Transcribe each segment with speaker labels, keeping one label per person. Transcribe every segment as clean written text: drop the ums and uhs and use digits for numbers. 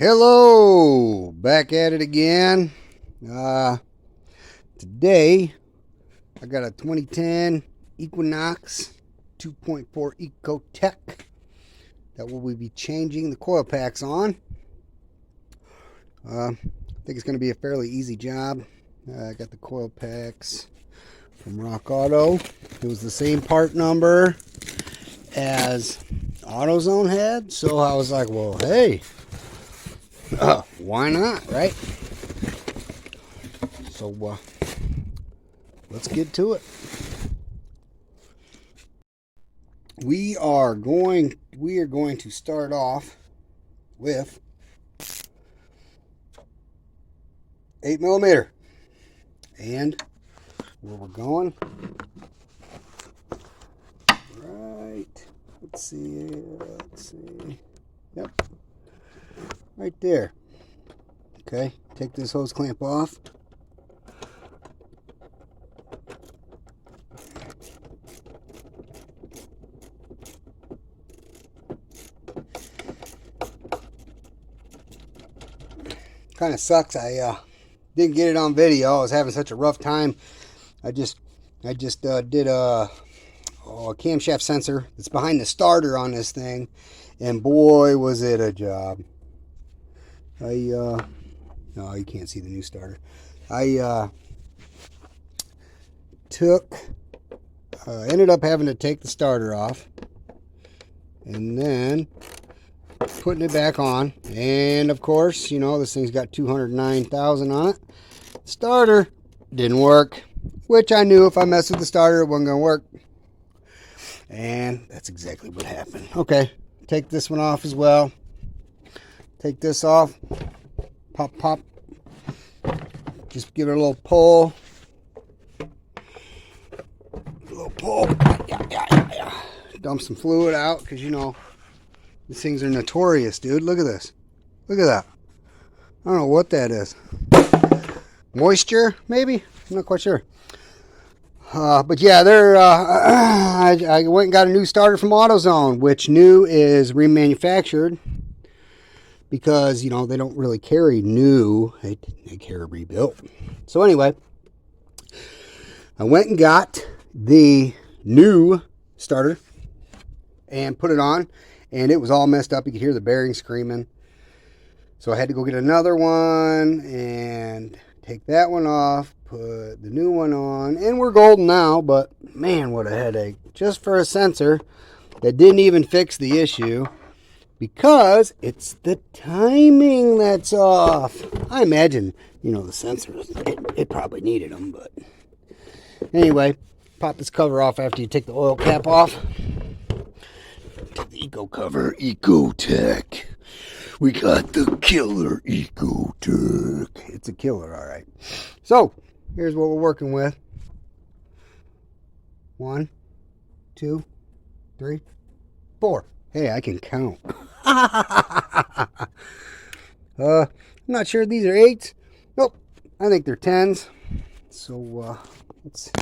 Speaker 1: Hello, back at it again. Today I got a 2010 Equinox 2.4 Ecotech that we'll be changing the coil packs on. I think it's going to be a fairly easy job. I got the coil packs from Rock Auto. It was the same part number as AutoZone had, so I was like, well, hey, why not, right? So let's get to it. We are going to start off with 8mm, and where we're going, right? Let's see. Yep, right there. Okay, take this hose clamp off. Kind of sucks. I didn't get it on video. I was having such a rough time. I just did a camshaft sensor that's behind the starter on this thing, and boy, was it a job. No, you can't see the new starter. I ended up having to take the starter off and then putting it back on, and of course, you know, this thing's got 209,000 on it. Starter didn't work, which I knew if I messed with the starter it wasn't gonna work, and that's exactly what happened. Okay, take this one off as well. Take this off. Pop. Just give it a little pull. Yeah. Dump some fluid out, because you know these things are notorious, dude. Look at this. Look at that. I don't know what that is. Moisture, maybe? I'm not quite sure. But yeah, I went and got a new starter from AutoZone, which new is remanufactured, because, you know, they don't really carry new. They carry rebuilt. So anyway, I went and got the new starter and put it on, and it was all messed up. You could hear the bearings screaming. So I had to go get another one and take that one off, put the new one on, and we're golden now, but man, what a headache. Just for a sensor that didn't even fix the issue, because it's the timing that's off. I imagine, you know, the sensors, it probably needed them, but anyway, pop this cover off after you take the oil cap off. Take the Eco cover, Ecotech. We got the killer Ecotech. It's a killer, all right. So, here's what we're working with. 1, 2, 3, 4. Hey, I can count. I'm not sure these are 8s. Nope, I think they're 10s. So let's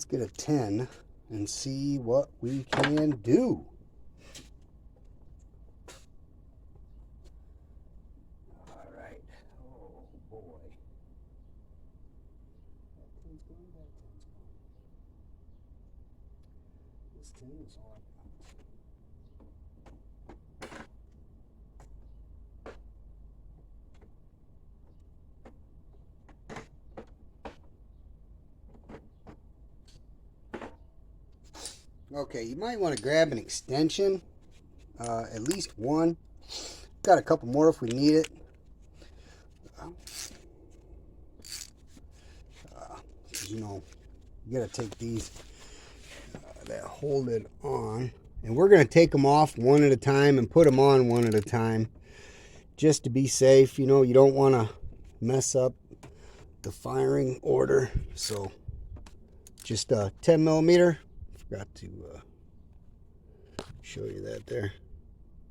Speaker 1: get a 10 and see what we can do. All right. Oh boy. This 10 is all I got. Okay, you might want to grab an extension, at least one. Got a couple more if we need it. You know, you got to take these that hold it on, and we're going to take them off one at a time and put them on one at a time, just to be safe. You know, you don't want to mess up the firing order. So just 10mm. Forgot to show you that there.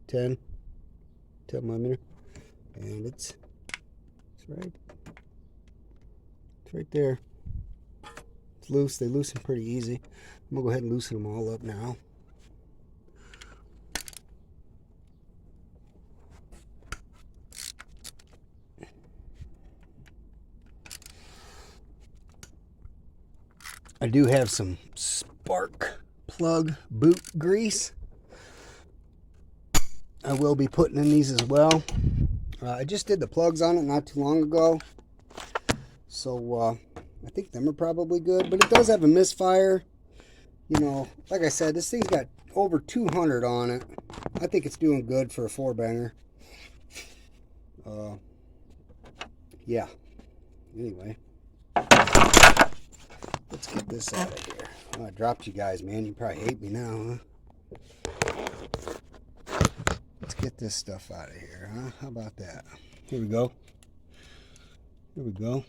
Speaker 1: 10mm, and it's right there. It's loose. They loosen pretty easy. I'm gonna go ahead and loosen them all up now. I do have some spark plug boot grease. I will be putting in these as well. I just did the plugs on it not too long ago, so I think them are probably good, but it does have a misfire. You know, like I said, this thing's got over 200 on it. I think it's doing good for a 4-banger. Yeah. Anyway, let's get this out of here. Oh, I dropped you guys, man. You probably hate me now, huh? Let's get this stuff out of here, huh? How about that? Here we go. Here we go.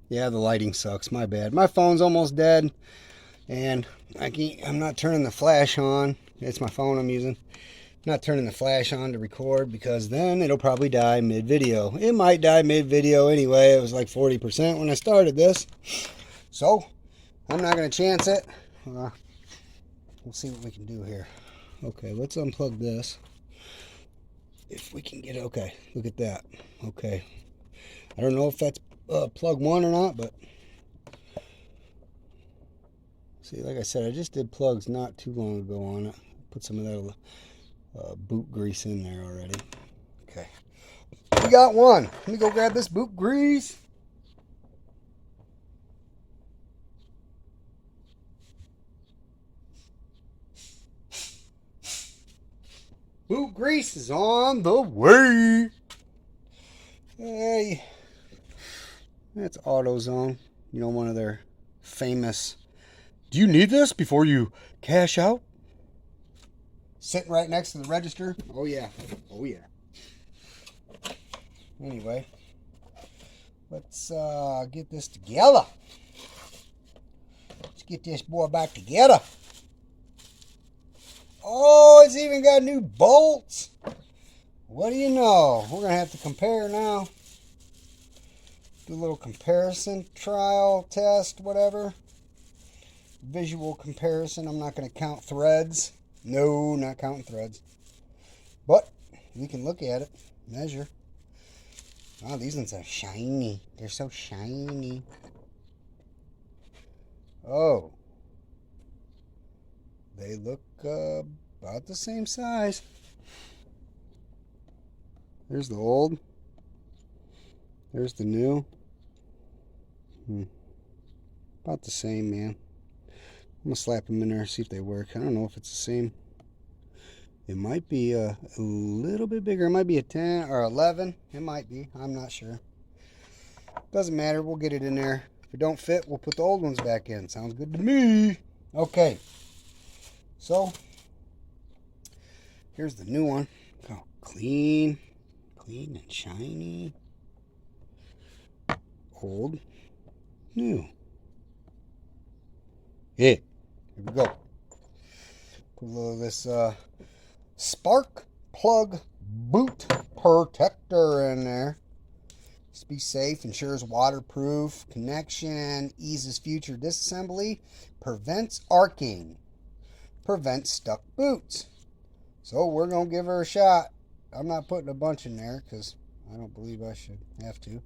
Speaker 1: Yeah, the lighting sucks. My bad. My phone's almost dead, and I'm not turning the flash on. It's my phone I'm using. Not turning the flash on to record because then it'll probably die mid-video. It might die mid-video anyway. It was like 40% when I started this. So, I'm not going to chance it. We'll see what we can do here. Okay, let's unplug this. If we can get it. Okay, look at that. Okay. I don't know if that's plug 1 or not, but see, like I said, I just did plugs not too long ago on it. Put some of that boot grease in there already. Okay, we got one. Let me go grab this boot grease. Boot grease is on the way. Hey, that's AutoZone. You know, one of their famous, do you need this before you cash out? Sitting right next to the register. Oh yeah. Oh yeah. Anyway, let's get this together. Let's get this boy back together. Oh, it's even got new bolts. What do you know? We're going to have to compare now. Do a little comparison, trial, test, whatever. Visual comparison. I'm not going to count threads. No, not counting threads. But we can look at it, measure. Oh, these ones are shiny. They're so shiny. Oh. They look about the same size. There's the old. There's the new. About the same, man. I'm going to slap them in there, see if they work. I don't know if it's the same. It might be a little bit bigger. It might be a 10 or 11. It might be. I'm not sure. Doesn't matter. We'll get it in there. If it don't fit, we'll put the old ones back in. Sounds good to me. Okay. So, here's the new one. Oh, clean. Clean and shiny. Old. New. Yeah. Here we go. Put a little of this spark plug boot protector in there. Just be safe, ensures waterproof connection, eases future disassembly, prevents arcing, prevents stuck boots. So we're going to give her a shot. I'm not putting a bunch in there because I don't believe I should have to.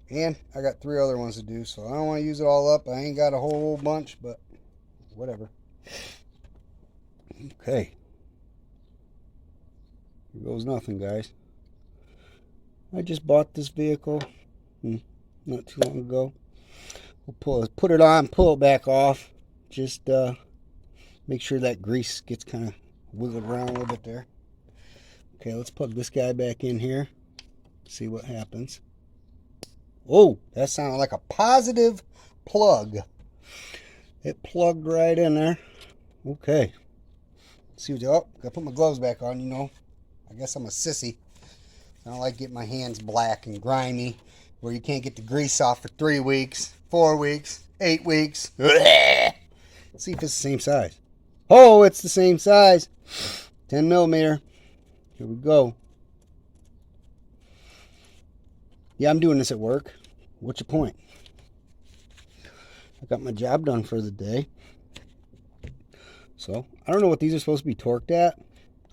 Speaker 1: And I got 3 other ones to do, so I don't want to use it all up. I ain't got a whole bunch, but whatever. Okay. Here goes nothing, guys. I just bought this vehicle not too long ago. We'll put it on, pull it back off. Just make sure that grease gets kind of wiggled around a little bit there. Okay, let's plug this guy back in here. See what happens. Oh, that sounded like a positive plug. It plugged right in there. Okay. Let's see what gotta put my gloves back on, you know. I guess I'm a sissy. I don't like getting my hands black and grimy where you can't get the grease off for 3 weeks, 4 weeks, 8 weeks. Let's see if it's the same size. Oh, it's the same size. 10 millimeter. Here we go. Yeah, I'm doing this at work. What's your point? I got my job done for the day. So, I don't know what these are supposed to be torqued at.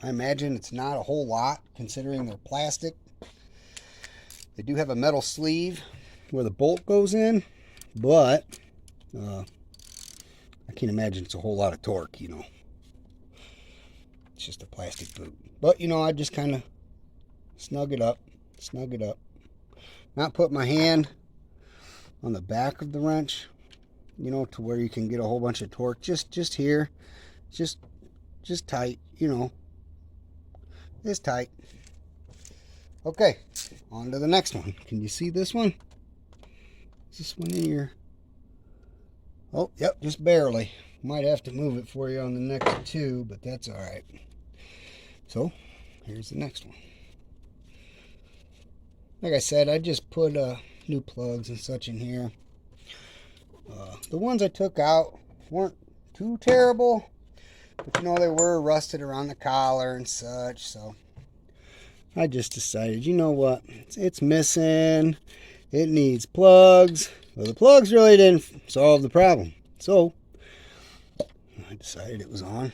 Speaker 1: I imagine it's not a whole lot, considering they're plastic. They do have a metal sleeve where the bolt goes in, but I can't imagine it's a whole lot of torque, you know. It's just a plastic boot. But, you know, I just kind of snug it up. Not put my hand on the back of the wrench, you know, to where you can get a whole bunch of torque. Just here. Just tight, you know. It's tight. Okay, on to the next one. Can you see this one? Is this one in here? Oh, yep, just barely. Might have to move it for you on the next two, but that's all right. So, here's the next one. Like I said, I just put new plugs and such in here. The ones I took out weren't too terrible, but you know, they were rusted around the collar and such, so I just decided, you know what, it's missing, it needs plugs. Well, the plugs really didn't solve the problem, so I decided it was on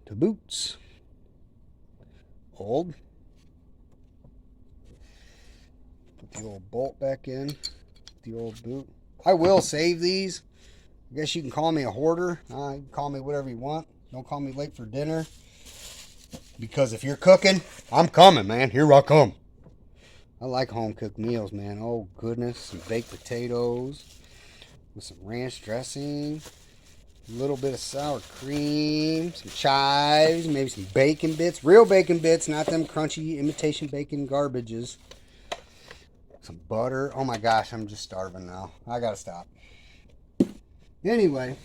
Speaker 1: to boots. Put the old bolt back in, the old boot. I will save these. I guess you can call me a hoarder. You can call me whatever you want. Don't call me late for dinner. Because if you're cooking, I'm coming, man. Here I come. I like home-cooked meals, man. Oh, goodness. Some baked potatoes with some ranch dressing. A little bit of sour cream. Some chives. Maybe some bacon bits. Real bacon bits, not them crunchy imitation bacon garbages. Some butter. Oh, my gosh. I'm just starving now. I got to stop. Anyway.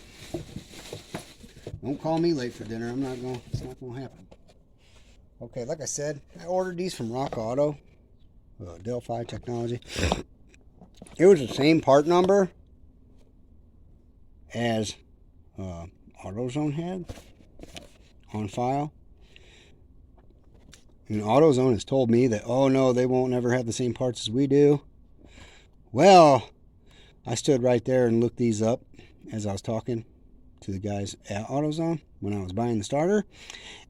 Speaker 1: Don't call me late for dinner. It's not going to happen. Okay, like I said, I ordered these from Rock Auto, Delphi Technology. It was the same part number as AutoZone had on file. And AutoZone has told me that, oh no, they won't ever have the same parts as we do. Well, I stood right there and looked these up as I was talking to the guys at AutoZone when I was buying the starter,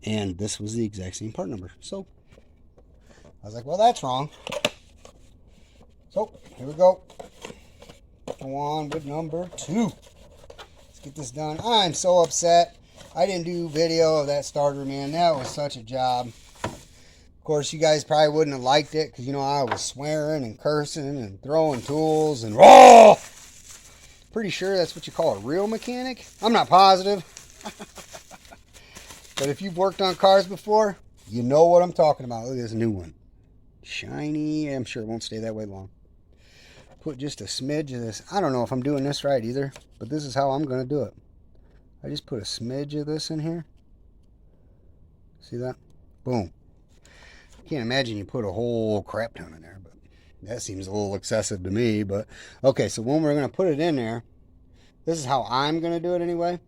Speaker 1: and this was the exact same part number. So I was like, well, that's wrong. So here we go. Go on with number 2. Let's get this done. I'm so upset I didn't do video of that starter, man. That was such a job. Of course, you guys probably wouldn't have liked it because, you know, I was swearing and cursing and throwing tools and oh, pretty sure that's what you call a real mechanic. I'm not positive. But if you've worked on cars before, you know what I'm talking about. Look at this new one. Shiny. I'm sure it won't stay that way long. Put just a smidge of this. I don't know if I'm doing this right either, but this is how I'm going to do it. I just put a smidge of this in here. See that? Boom. Can't imagine you put a whole crap ton in there, but that seems a little excessive to me. But okay, so when we're going to put it in there, this is how I'm going to do it anyway.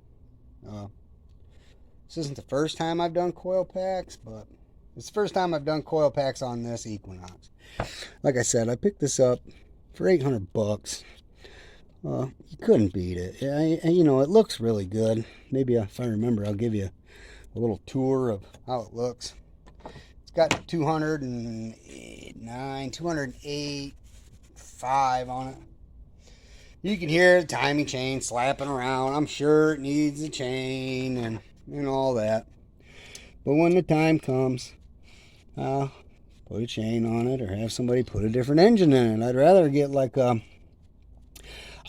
Speaker 1: This isn't the first time I've done coil packs, but it's the first time I've done coil packs on this Equinox. Like I said, I picked this up for $800. You couldn't beat it. You know, it looks really good. Maybe if I remember, I'll give you a little tour of how it looks. It's got 208.5 on it. You can hear the timing chain slapping around. I'm sure it needs a chain and all that. But when the time comes, I'll put a chain on it or have somebody put a different engine in it. I'd rather get like a,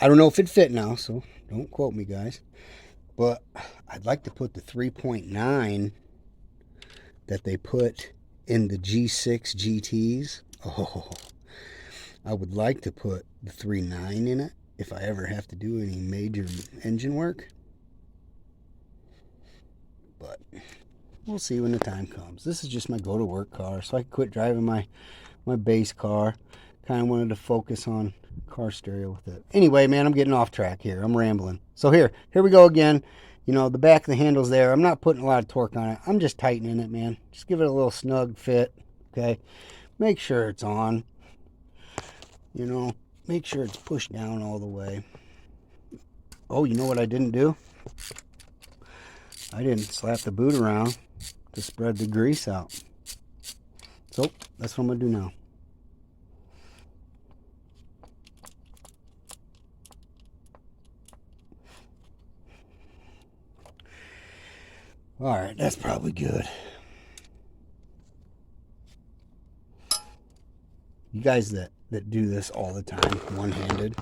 Speaker 1: I don't know if it'd fit now, so don't quote me, guys. But I'd like to put the 3.9 that they put in the G6 GTs. Oh, I would like to put the 3.9 in it if I ever have to do any major engine work. But we'll see when the time comes. This is just my go-to-work car, so I can quit driving my base car. Kind of wanted to focus on car stereo with it. Anyway, man, I'm getting off track here. I'm rambling. So here we go again. You know, the back of the handle's there. I'm not putting a lot of torque on it. I'm just tightening it, man. Just give it a little snug fit, okay? Make sure it's on. You know, make sure it's pushed down all the way. Oh, you know what I didn't do? I didn't slap the boot around to spread the grease out. So, that's what I'm going to do now. All right, that's probably good. You guys that do this all the time, one-handed,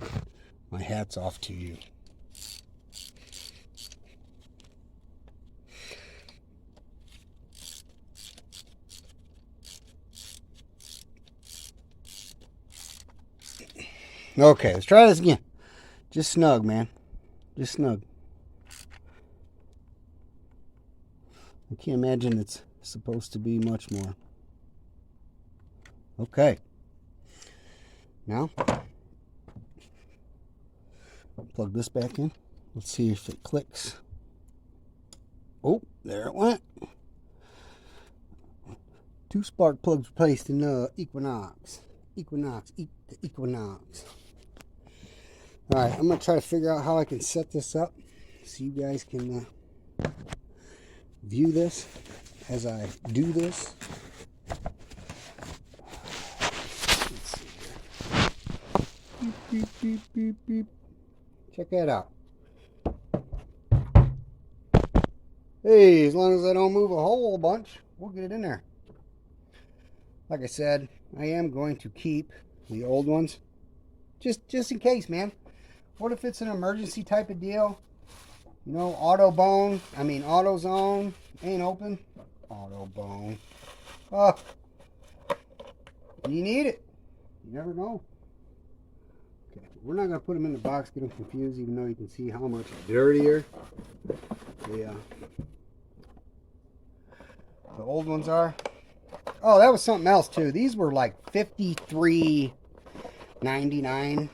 Speaker 1: my hat's off to you. Okay, let's try this again. Just snug, man. Just snug. I can't imagine it's supposed to be much more. Okay. Now, plug this back in. Let's see if it clicks. Oh, there it went. 2 spark plugs placed in the Equinox. Equinox. Alright, I'm going to try to figure out how I can set this up so you guys can view this as I do this. Let's see here. Beep, beep, beep, beep, beep. Check that out. Hey, as long as I don't move a whole bunch, we'll get it in there. Like I said, I am going to keep the old ones just in case, man. What if it's an emergency type of deal? You know, AutoZone ain't open. AutoBone. Oh, you need it. You never know. Okay, we're not going to put them in the box, get them confused, even though you can see how much dirtier the old ones are. Oh, that was something else too. These were like $53.99.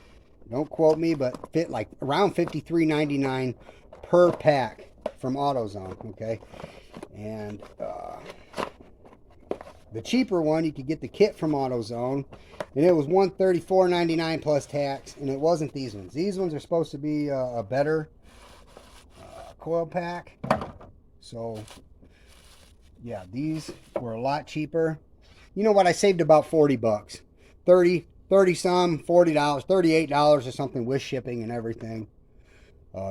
Speaker 1: Don't quote me, but fit like around $53.99 per pack from AutoZone. Okay, and the cheaper one, you could get the kit from AutoZone, and it was $134.99 plus tax, and it wasn't these ones. These ones are supposed to be a better coil pack. So yeah, these were a lot cheaper. You know what? I saved about 40 bucks. 30 some, $40, $38 or something with shipping and everything.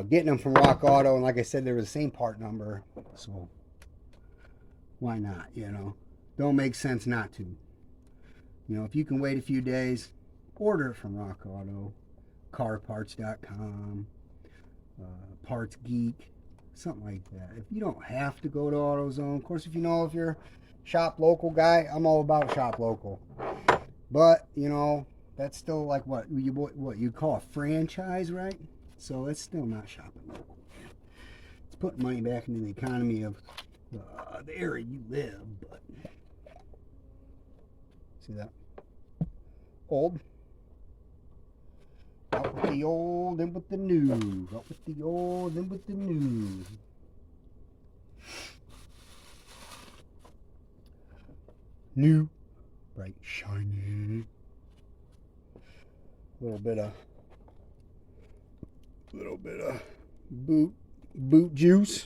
Speaker 1: Getting them from Rock Auto, and like I said, they were the same part number. So why not, you know? Don't make sense not to. You know, if you can wait a few days, order it from Rock Auto, carparts.com, Parts Geek, something like that. If you don't have to go to AutoZone, of course, if you're a shop local guy, I'm all about shop local. But, you know, that's still like what you call a franchise, right? So it's still not shopping local. It's putting money back into the economy of the area you live, but see that? Old. Out with the old, in with the new. Out with the old, in with the new. New, bright, shiny. Little bit of boot juice.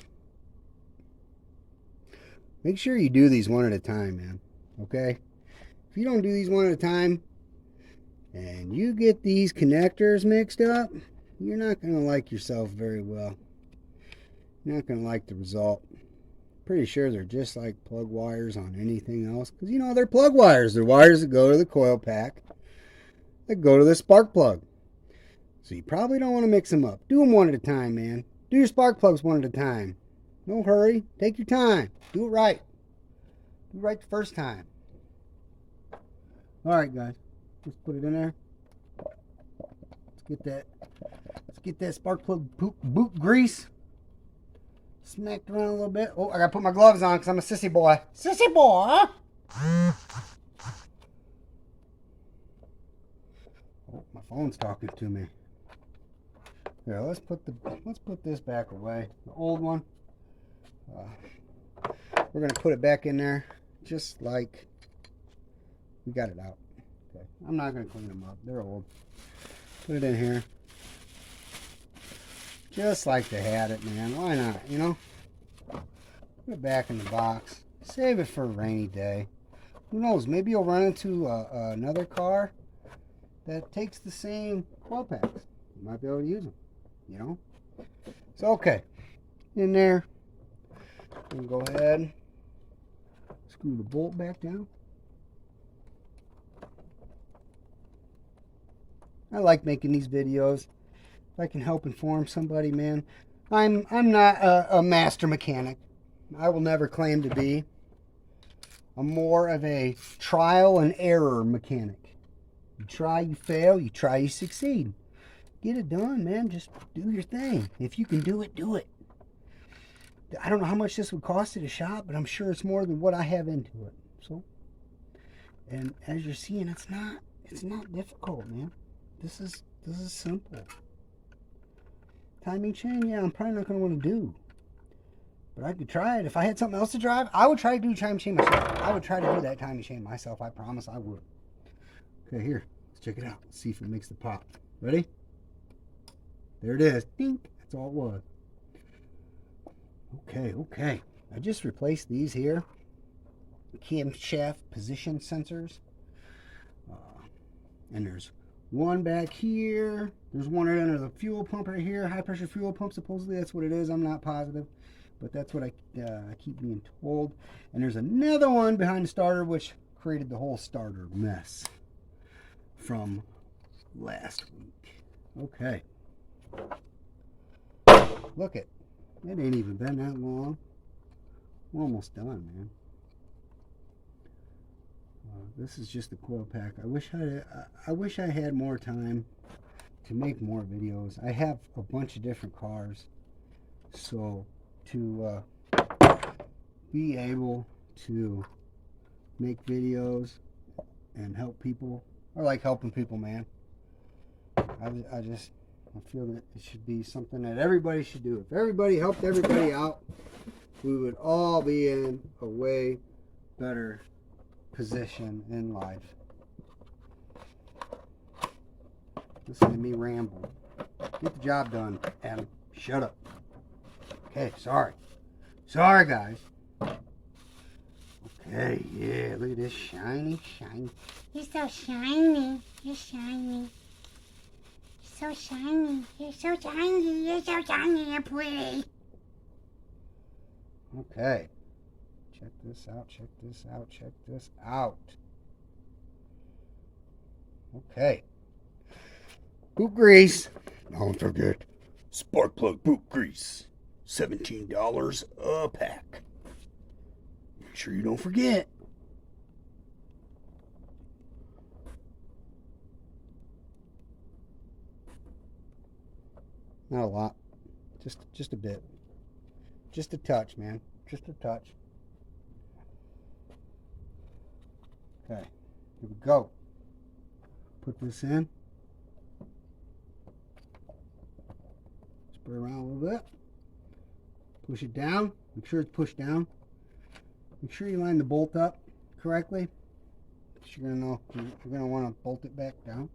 Speaker 1: Make sure you do these one at a time, man. Okay? If you don't do these one at a time, and you get these connectors mixed up, you're not going to like yourself very well. You're not going to like the result. Pretty sure they're just like plug wires on anything else. Because, you know, they're plug wires. They're wires that go to the coil pack, that go to the spark plug. So you probably don't want to mix them up. Do them one at a time, man. Do your spark plugs one at a time. No hurry. Take your time. Do it right. Do it right the first time. All right, guys. Just put it in there. Let's get that spark plug boot grease smacked around a little bit. Oh, I gotta put my gloves on because I'm a sissy boy. Sissy boy. Oh, my phone's talking to me. Here, let's put this back away. The old one. We're gonna put it back in there, just like we got it out. Okay. I'm not gonna clean them up. They're old. Put it in here. Just like they had it, man. Why not, you know? Put it back in the box. Save it for a rainy day. Who knows? Maybe you'll run into another car that takes the same coil packs. You might be able to use them, you know? So, okay. In there. And go ahead, screw the bolt back down. I like making these videos. If I can help inform somebody, man. I'm not a master mechanic. I will never claim to be. I'm more of a trial and error mechanic. You try, you fail. You try, you succeed. Get it done, man. Just do your thing. If you can do it, do it. I don't know how much this would cost at a shop, but I'm sure it's more than what I have into it. So, and as you're seeing, it's not difficult, man. This is simple. Timing chain, yeah, I'm probably not going to want to do. But I could try it. If I had something else to drive, I would try to do timing chain myself. I would try to do that timing chain myself. I promise I would. Okay, here. Let's check it out. Let's see if it makes the pop. Ready? There it is. Dink. That's all it was. Okay. I just replaced these here. Camshaft position sensors. And there's one back here. There's one right under the fuel pump right here. High pressure fuel pump. Supposedly that's what it is. I'm not positive. But that's what I keep being told. And there's another one behind the starter, which created the whole starter mess from last week. Okay. Look it. It ain't even been that long. We're almost done, man. This is just the coil pack. I wish I had more time to make more videos. I have a bunch of different cars, so to be able to make videos and help people, I like helping people, man. I feel that it should be something that everybody should do. If everybody helped everybody out, we would all be in a way better position in life. Listen to me ramble. Get the job done, Adam. Shut up. Okay, sorry. Sorry, guys. Okay, yeah, look at this shiny.
Speaker 2: You're so shiny. You're shiny. So shiny. You're so shiny. You're so shiny and pretty.
Speaker 1: Okay. Check this out. Okay. Boot grease. Don't forget, spark plug boot grease. $17 a pack. Make sure you don't forget. Not a lot. Just a bit. Just a touch, man. Just a touch. Okay. Here we go. Put this in. Spray around a little bit. Push it down. Make sure it's pushed down. Make sure you line the bolt up correctly. You're gonna want to bolt it back down.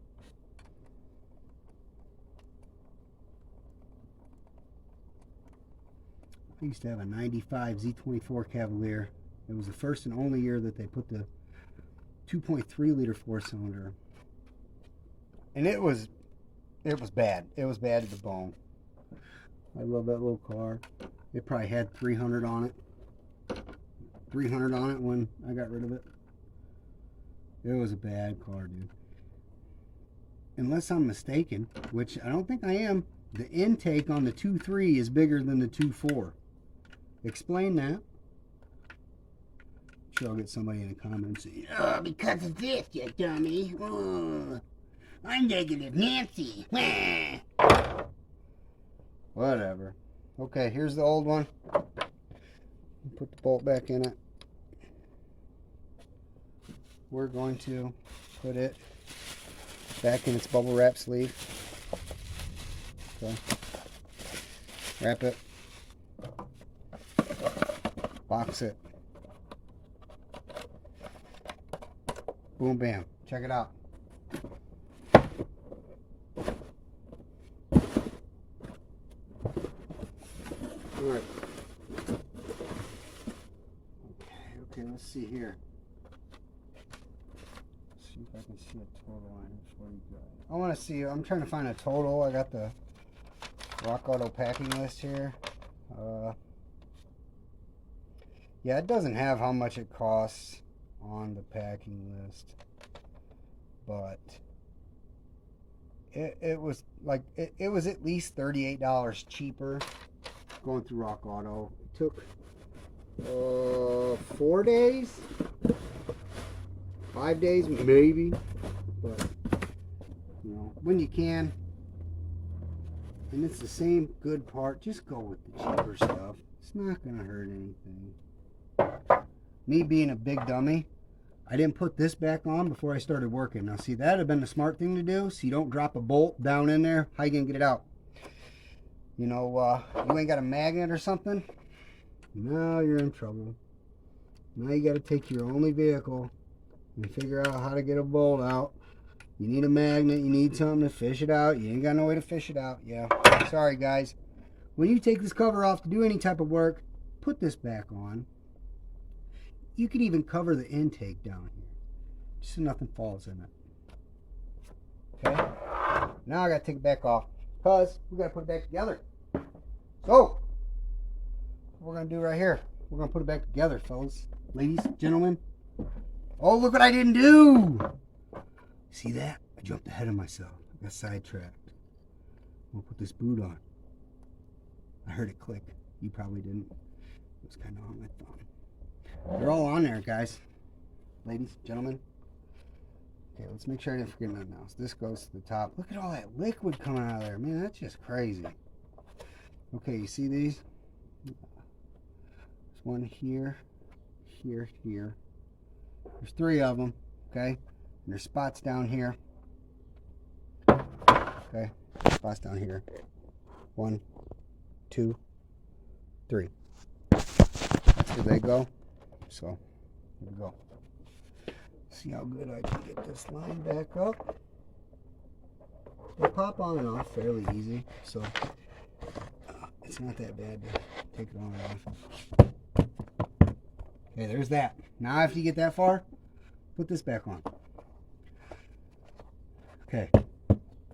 Speaker 1: I used to have a 95 Z24 Cavalier. It was the first and only year that they put the 2.3 liter 4-cylinder. And it was bad. It was bad to the bone. I love that little car. It probably had 300 on it. 300 on it when I got rid of it. It was a bad car, dude. Unless I'm mistaken, which I don't think I am, the intake on the 2.3 is bigger than the 2.4. Explain that. Sure, I'll get somebody in the comments saying,
Speaker 2: Oh, because of this, you dummy. Oh, I'm negative Nancy.
Speaker 1: whatever. Okay, here's the old one. Put the bolt back in it. We're going to put it back in its bubble wrap sleeve. Okay. Wrap it. Box it. Boom, bam. Check it out. Alright. Okay, let's see here. Let's see if I can see a total on here for you guys. I want to see, I'm trying to find a total. I got the Rock Auto packing list here. Yeah, it doesn't have how much it costs on the packing list, but it was like it was at least $38 cheaper going through Rock Auto. It took 4 days, 5 days maybe, but you know, when you can, and it's the same good part, just go with the cheaper stuff. It's not gonna hurt anything. Me being a big dummy, I didn't put this back on before I started working. Now see, that would have been the smart thing to do, so you don't drop a bolt down in there. How you gonna get it out? You know, you ain't got a magnet or something? Now you're in trouble. Now you gotta take your only vehicle and figure out how to get a bolt out. You need a magnet, you need something to fish it out. You ain't got no way to fish it out. Yeah, sorry guys. When you take this cover off to do any type of work, put this back on. You could even cover the intake down here, just so nothing falls in it. Okay? Now I gotta take it back off, because we gotta put it back together. So, what we're gonna do right here, we're gonna put it back together, fellas, ladies, gentlemen. Oh, look what I didn't do! See that? I jumped ahead of myself. I got sidetracked. I'm gonna put this boot on. I heard it click. You probably didn't. It was kind of on my thumb. They're all on there, guys. Ladies, gentlemen. Okay, let's make sure I didn't forget nothing else. This goes to the top. Look at all that liquid coming out of there. Man, that's just crazy. Okay, you see these? There's one here, here, here. There's 3 of them, okay? And there's spots down here. Okay, spots down here. 1, 2, 3. That's where they go. So, here we go. See how good I can get this line back up. They pop on and off fairly easy, so it's not that bad to take it on and off. Okay, there's that. Now after you get that far, put this back on. Okay,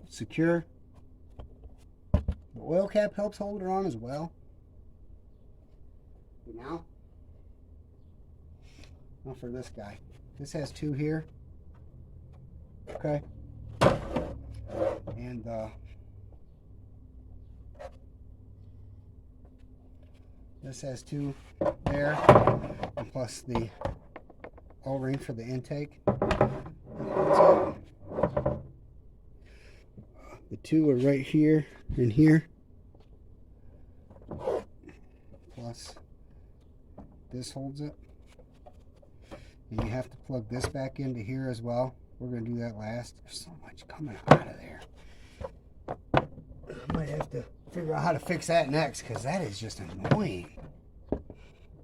Speaker 1: secure. The oil cap helps hold it on as well. But now for this guy. This has 2 here. Okay. And this has 2 there. And plus the O-ring for the intake. The 2 are right here and here. Plus this holds it. And you have to plug this back into here as well. We're going to do that last. There's so much coming out of there. I might have to figure out how to fix that next, because that is just annoying.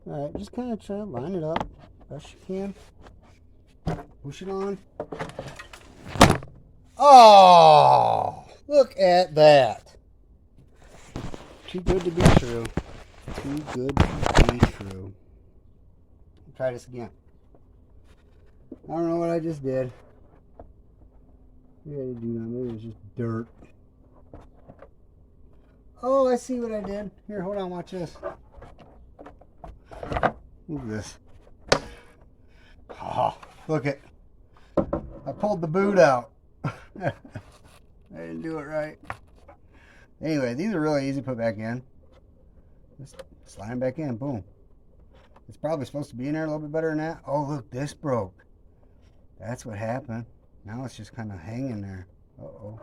Speaker 1: Alright, just kind of try to line it up best you can. Push it on. Oh! Look at that. Too good to be true. Too good to be true. Try this again. I don't know what I just did. Maybe I didn't do that. Maybe it was just dirt. Oh, I see what I did. Here, hold on. Watch this. Look at this. Oh, look it. I pulled the boot out. I didn't do it right. Anyway, these are really easy to put back in. Just slide them back in. Boom. It's probably supposed to be in there a little bit better than that. Oh, look. This broke. That's what happened. Now it's just kind of hanging there. Uh-oh.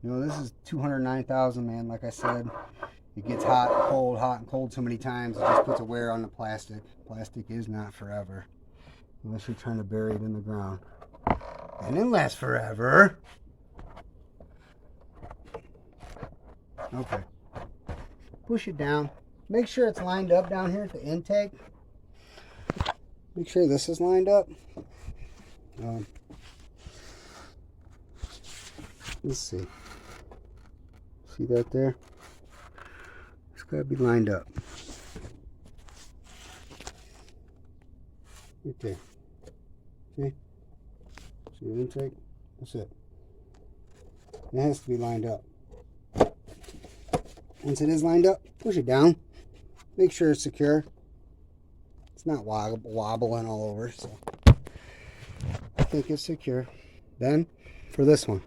Speaker 1: You know, this is 209,000, man. Like I said, it gets hot and cold so many times. It just puts a wear on the plastic. Plastic is not forever. Unless you're trying to bury it in the ground. And it lasts forever. Okay. Push it down. Make sure it's lined up down here at the intake. Make sure this is lined up. Let's see. See that there? It's got to be lined up. Right there. See? See the intake? That's it. It has to be lined up. Once it is lined up, push it down. Make sure it's secure. It's not wobbling all over, so I think it's secure. Then, for this one,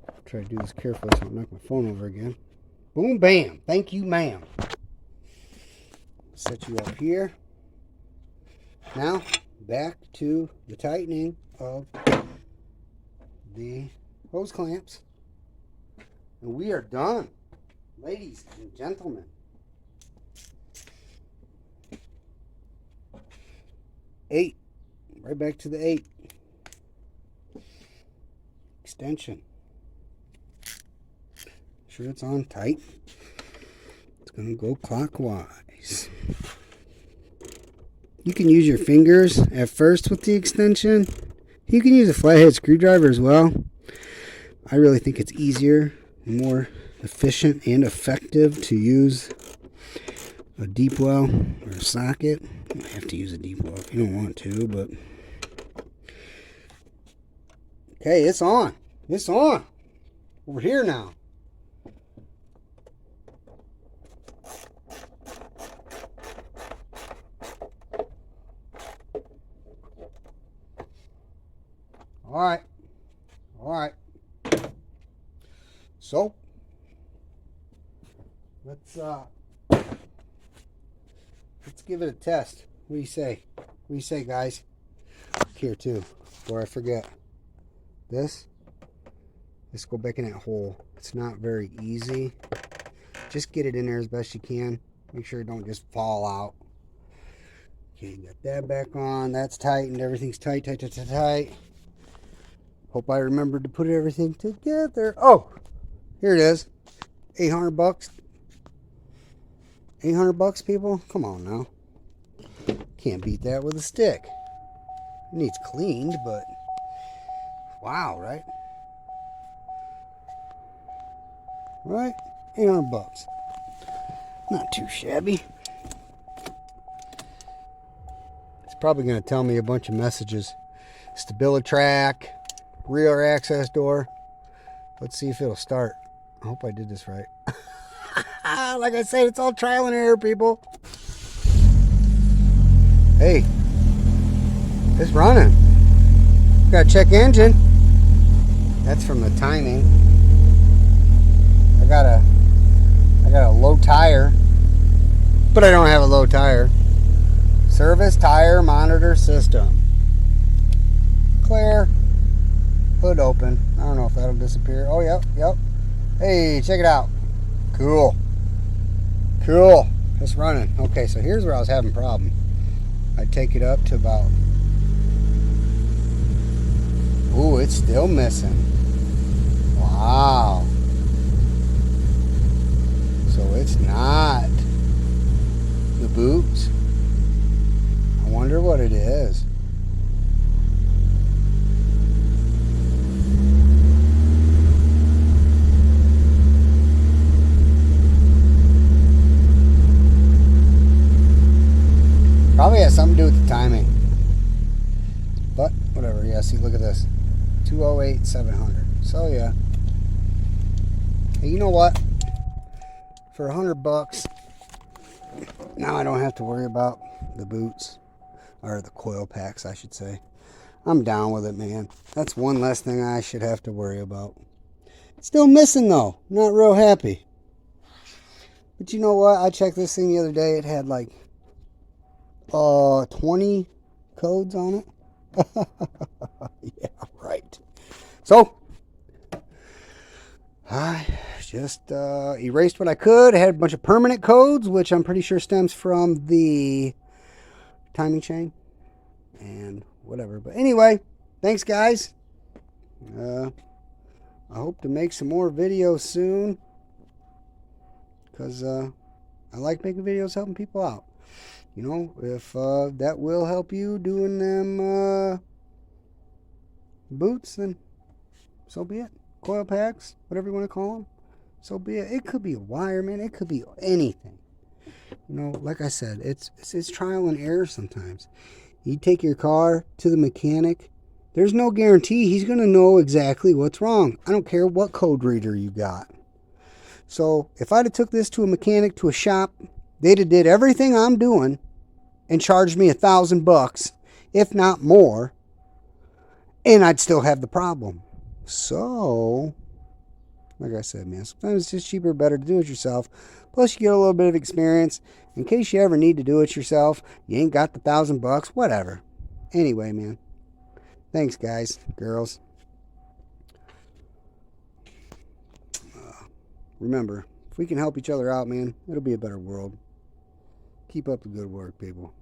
Speaker 1: I'll try to do this carefully so I don't knock my phone over again. Boom, bam. Thank you, ma'am. Set you up here. Now, back to the tightening of the hose clamps. And we are done, ladies and gentlemen. Eight. Right back to the 8. Extension. Sure it's on tight. It's going to go clockwise. You can use your fingers at first with the extension. You can use a flathead screwdriver as well. I really think it's easier, more efficient and effective to use a deep well or a socket. You don't have to use a deep well if you don't want to, but okay, it's on. It's on. Over here now. All right. So let's give it a test. What do you say? What do you say, guys? Here too, before I forget. Let's go back in that hole. It's not very easy. Just get it in there as best you can. Make sure it don't just fall out. Okay, got that back on. That's tightened. Everything's tight. Hope I remembered to put everything together. Oh, here it is. 800 bucks. 800 bucks, people? Come on now. Can't beat that with a stick. It needs cleaned, but wow, right? Right? 800 bucks. Not too shabby. It's probably going to tell me a bunch of messages. StabiliTrak, rear access door. Let's see if it'll start. I hope I did this right. Like I said, it's all trial and error, people. Hey, it's running. Got to check engine. That's from the timing. I got a low tire, but I don't have a low tire. Service tire monitor system. Clear. Hood open. I don't know if that'll disappear. Oh, yep. Hey, check it out. Cool. It's running. Okay, so here's where I was having a problem. I'd take it up to about... Ooh, it's still missing. Wow. So it's not the boots. I wonder what it is. Probably has something to do with the timing. But whatever. Yeah, see, look at this. 208,700. So yeah. Hey, you know what? For 100 bucks, now I don't have to worry about the boots, or the coil packs, I should say. I'm down with it, man. That's one less thing I should have to worry about. Still missing though. Not real happy. But you know what? I checked this thing the other day. It had like 20 codes on it. Yeah, right. So I just erased what I could. I had a bunch of permanent codes, which I'm pretty sure stems from the timing chain and whatever. But anyway, thanks guys. I hope to make some more videos soon, because I like making videos helping people out. You know, if that will help you doing them boots, then so be it. Coil packs, whatever you want to call them, so be it. It could be a wire, man. It could be anything. You know, like I said, it's trial and error sometimes. You take your car to the mechanic, there's no guarantee he's going to know exactly what's wrong. I don't care what code reader you got. So if I'd have took this to a mechanic, to a shop, they'd have did everything I'm doing, and charged me $1,000, if not more, and I'd still have the problem. So, like I said, man, sometimes it's just cheaper, better to do it yourself. Plus, you get a little bit of experience in case you ever need to do it yourself. You ain't got the $1,000, whatever. Anyway, man, thanks, guys, girls. Remember, if we can help each other out, man, it'll be a better world. Keep up the good work, people.